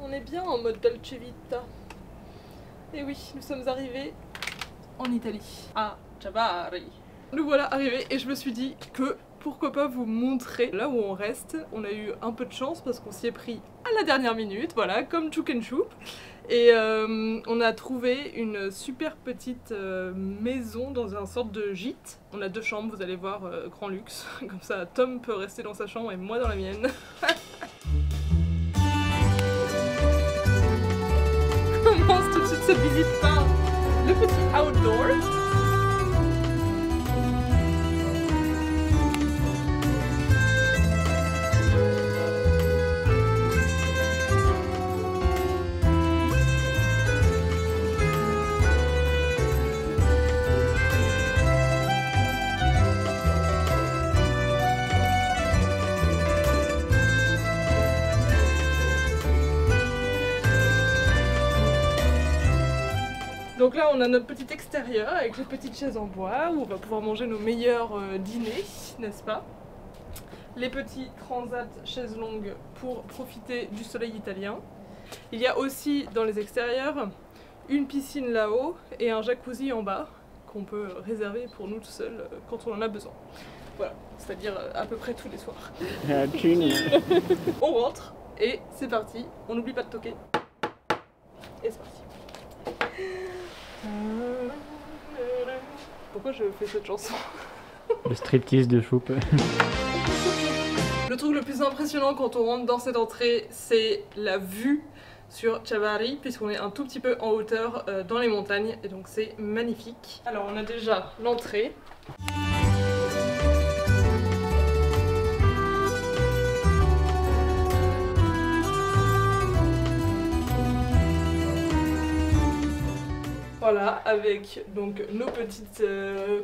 On est bien en mode Dolce Vita. Et oui, nous sommes arrivés en Italie, à Chiavari. Nous voilà arrivés et je me suis dit que pourquoi pas vous montrer là où on reste. On a eu un peu de chance parce qu'on s'y est pris à la dernière minute, voilà, comme Chouk and Choup. Et on a trouvé une super petite maison dans un sorte de gîte. On a 2 chambres, vous allez voir, grand luxe. Comme ça, Tom peut rester dans sa chambre et moi dans la mienne. Commence tout de suite cette visite par le petit outdoor. Donc là on a notre petit extérieur avec les petites chaises en bois où on va pouvoir manger nos meilleurs dîners, n'est-ce pas? Les petits transats chaises longues pour profiter du soleil italien. Il y a aussi dans les extérieurs une piscine là-haut et un jacuzzi en bas qu'on peut réserver pour nous tout seuls quand on en a besoin. Voilà, c'est-à-dire à peu près tous les soirs. On rentre et c'est parti, on n'oublie pas de toquer. Et c'est parti. Pourquoi je fais cette chanson? Le striptease de Choup. Le truc le plus impressionnant quand on rentre dans cette entrée, c'est la vue sur Chiavari, puisqu'on est un tout petit peu en hauteur dans les montagnes, et donc c'est magnifique. Alors on a déjà l'entrée. Voilà, avec donc nos petites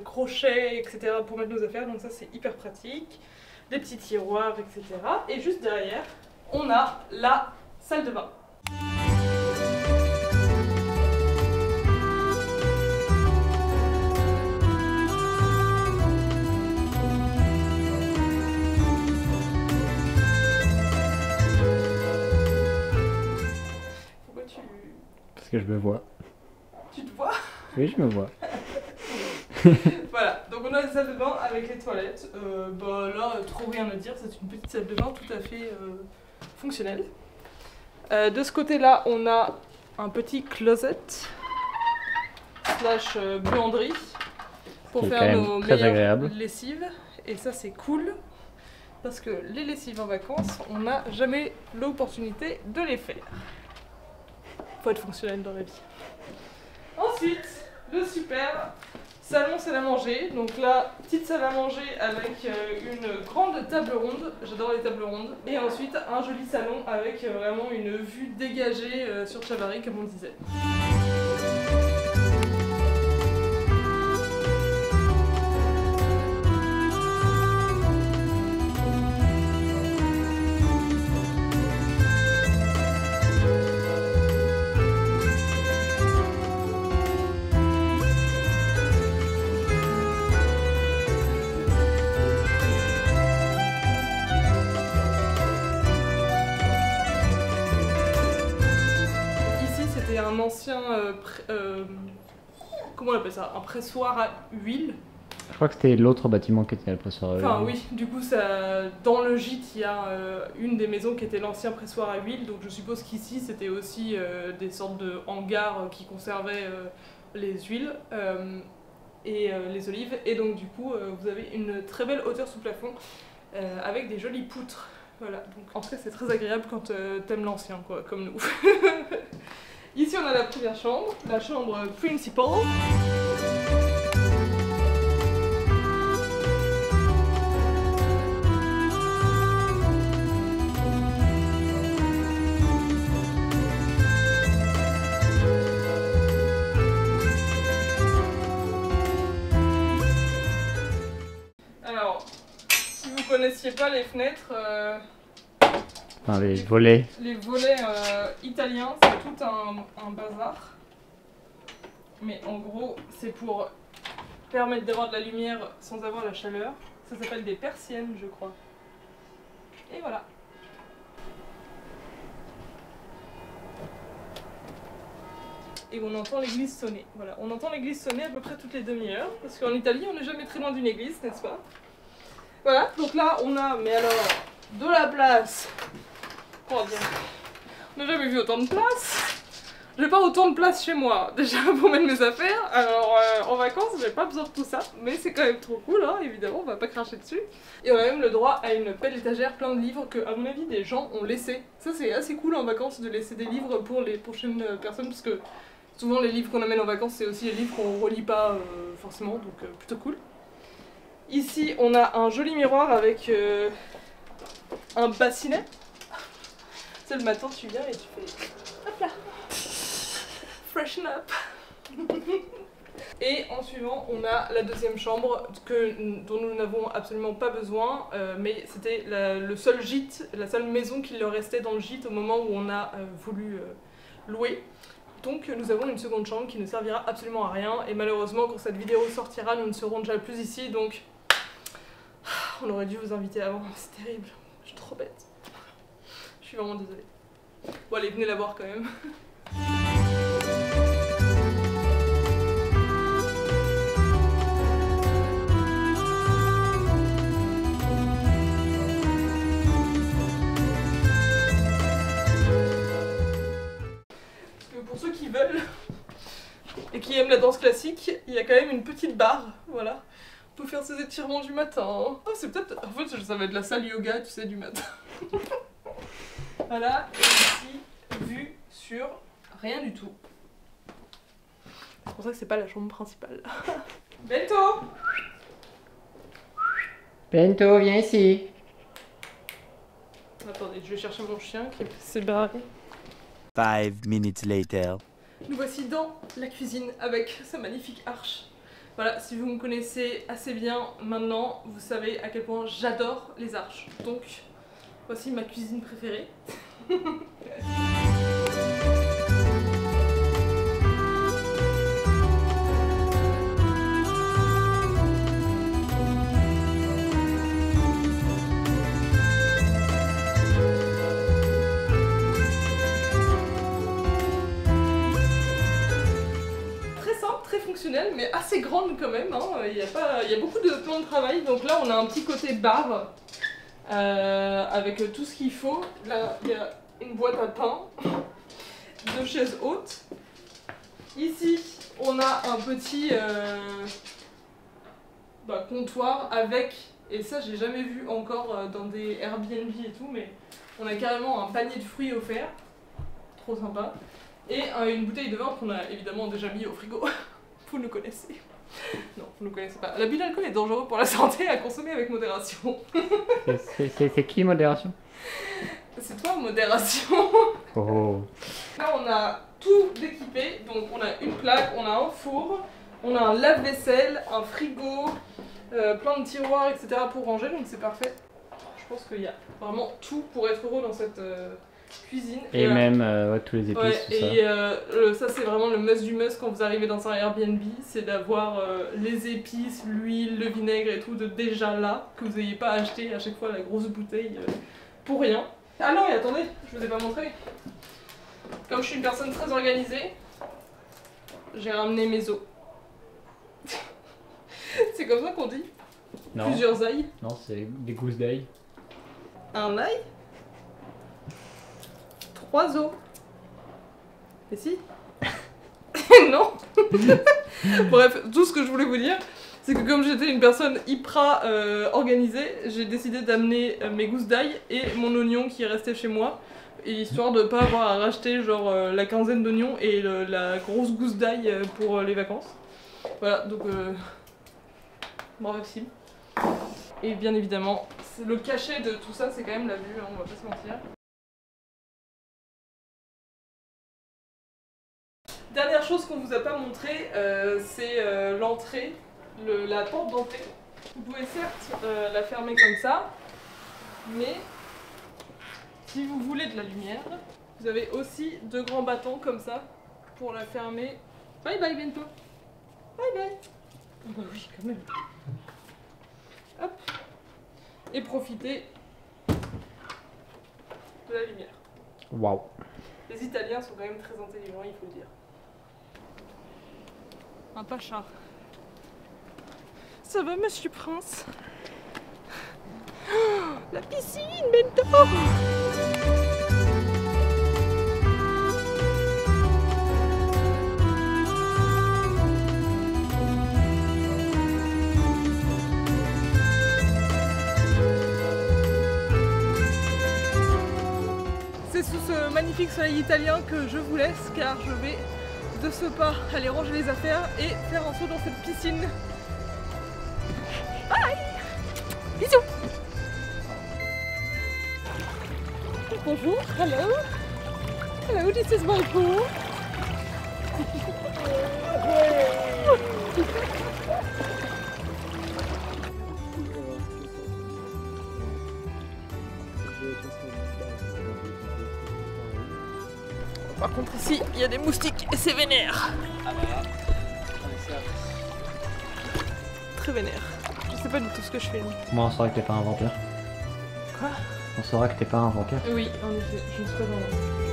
crochets, etc. pour mettre nos affaires, donc ça c'est hyper pratique. Des petits tiroirs, etc. Et juste derrière, on a la salle de bain. Pourquoi tu... Parce que je me vois. Tu te vois? Oui, je me vois. Voilà, donc on a la salle de bain avec les toilettes. Bah là, trop rien à dire, c'est une petite salle de bain tout à fait fonctionnelle. De ce côté-là, on a un petit closet slash buanderie pour faire nos meilleures lessives. Et ça, c'est cool parce que les lessives en vacances, on n'a jamais l'opportunité de les faire. Faut être fonctionnel dans la vie. Ensuite, le super salon salle à manger. Donc là, petite salle à manger avec une grande table ronde. J'adore les tables rondes. Et ensuite, un joli salon avec vraiment une vue dégagée sur Chiavari, comme on disait. Un ancien, comment on appelle ça? Un pressoir à huile. Je crois que c'était l'autre bâtiment qui était le pressoir à huile. Enfin oui, du coup ça, dans le gîte il y a une des maisons qui était l'ancien pressoir à huile, donc je suppose qu'ici c'était aussi des sortes de hangars qui conservaient les huiles et les olives, et donc du coup vous avez une très belle hauteur sous plafond avec des jolies poutres. Voilà, donc en tout cas c'est très agréable quand t'aimes l'ancien quoi, comme nous. Ici on a la première chambre, la chambre principal. Alors, si vous connaissiez pas les fenêtres, enfin, les volets. Les volets italiens, c'est tout un bazar. Mais en gros, c'est pour permettre d'avoir de la lumière sans avoir la chaleur. Ça s'appelle des persiennes, je crois. Et voilà. et on entend l'église sonner. Voilà, on entend l'église sonner à peu près toutes les demi-heures, parce qu'en Italie, on n'est jamais très loin d'une église, n'est-ce pas? Voilà, donc là, on a, mais alors, de la place. Comment dire? On n'a jamais vu autant de place. J'ai pas autant de place chez moi, déjà pour mettre mes affaires, alors en vacances j'ai pas besoin de tout ça, mais c'est quand même trop cool, hein, évidemment, on va pas cracher dessus. Et on a même le droit à une belle étagère plein de livres que, à mon avis, des gens ont laissé. Ça c'est assez cool en vacances de laisser des livres pour les prochaines personnes, parce que souvent les livres qu'on amène en vacances c'est aussi les livres qu'on relit pas forcément, donc plutôt cool. Ici on a un joli miroir avec un bassinet. Tu sais, le matin tu viens et tu fais hop là, freshen up. Et en suivant, on a la deuxième chambre dont nous n'avons absolument pas besoin, mais c'était le seul gîte, la seule maison qu'il leur restait dans le gîte au moment où on a voulu louer. Donc nous avons une seconde chambre qui ne servira absolument à rien, et malheureusement quand cette vidéo sortira, nous ne serons déjà plus ici, donc on aurait dû vous inviter avant, c'est terrible, je suis trop bête. Je suis vraiment désolée. Bon allez, venez la voir quand même. Pour ceux qui veulent et qui aiment la danse classique, il y a quand même une petite barre, voilà. On peut faire ses étirements du matin. Oh, c'est peut-être... En fait, ça va être la salle yoga, tu sais, du matin. Voilà, et ici, vue sur rien du tout. C'est pour ça que c'est pas la chambre principale. Bento! Bento, viens ici. Attendez, je vais chercher mon chien qui s'est barré. 5 minutes later. Nous voici dans la cuisine avec sa magnifique arche. Voilà, si vous me connaissez assez bien maintenant, vous savez à quel point j'adore les arches. Donc, voici ma cuisine préférée. Mais assez grande quand même, hein. Il y a beaucoup de plans de travail, donc là on a un petit côté bar avec tout ce qu'il faut. Là il y a une boîte à pain, 2 chaises hautes. Ici on a un petit comptoir avec, et ça j'ai jamais vu encore dans des Airbnb et tout, mais on a carrément un panier de fruits offert, trop sympa, et une bouteille de vin qu'on a évidemment déjà mis au frigo. Vous le connaissez. Non, vous ne le connaissez pas. L'abus d'alcool est dangereux pour la santé, à consommer avec modération. C'est qui modération? C'est toi, modération. Oh. Là, on a tout équipé. Donc, on a une plaque, on a un four, on a un lave-vaisselle, un frigo, plein de tiroirs, etc. pour ranger. Donc, c'est parfait. Je pense qu'il y a vraiment tout pour être heureux dans cette cuisine. Et même ouais, tous les épices, ouais, tout ça. Et ça c'est vraiment le must du must quand vous arrivez dans un Airbnb, c'est d'avoir les épices, l'huile, le vinaigre et tout de déjà là, que vous n'ayez pas acheté à chaque fois la grosse bouteille pour rien. Ah non, et attendez, je vous ai pas montré. Comme je suis une personne très organisée, j'ai ramené mes os. C'est comme ça qu'on dit? Non. Plusieurs ails. Non, c'est des gousses d'ail. Un ail, 3 os. Et si? Non. Bref, tout ce que je voulais vous dire, c'est que comme j'étais une personne hyper organisée, j'ai décidé d'amener mes gousses d'ail et mon oignon qui est resté chez moi, et histoire de pas avoir à racheter genre la quinzaine d'oignons et la grosse gousse d'ail pour les vacances. Voilà, donc bravo Sim. Et bien évidemment, le cachet de tout ça, c'est quand même la vue, hein, on va pas se mentir. Dernière chose qu'on vous a pas montré, c'est l'entrée, la porte d'entrée. Vous pouvez certes la fermer comme ça, mais si vous voulez de la lumière, vous avez aussi 2 grands bâtons comme ça pour la fermer. Bye bye Bento. Bye bye. Oh bah oui, quand même. Hop. Et profiter de la lumière. Waouh. Les Italiens sont quand même très intelligents, il faut le dire. Un pacha. Ça va, monsieur Prince? Oh, la piscine, Bento! C'est sous ce magnifique soleil italien que je vous laisse car je vais de ce pas aller ranger les affaires et faire un saut dans cette piscine. Bye! Bisous! Bonjour, hello! Hello, this is my pool. Par contre ici, il y a des moustiques et c'est vénère. Très vénère. Je sais pas du tout ce que je fais là. Moi, on saura que t'es pas un vampire. Quoi? On saura que t'es pas un vampire. Oui, en effet, je ne suis pas dans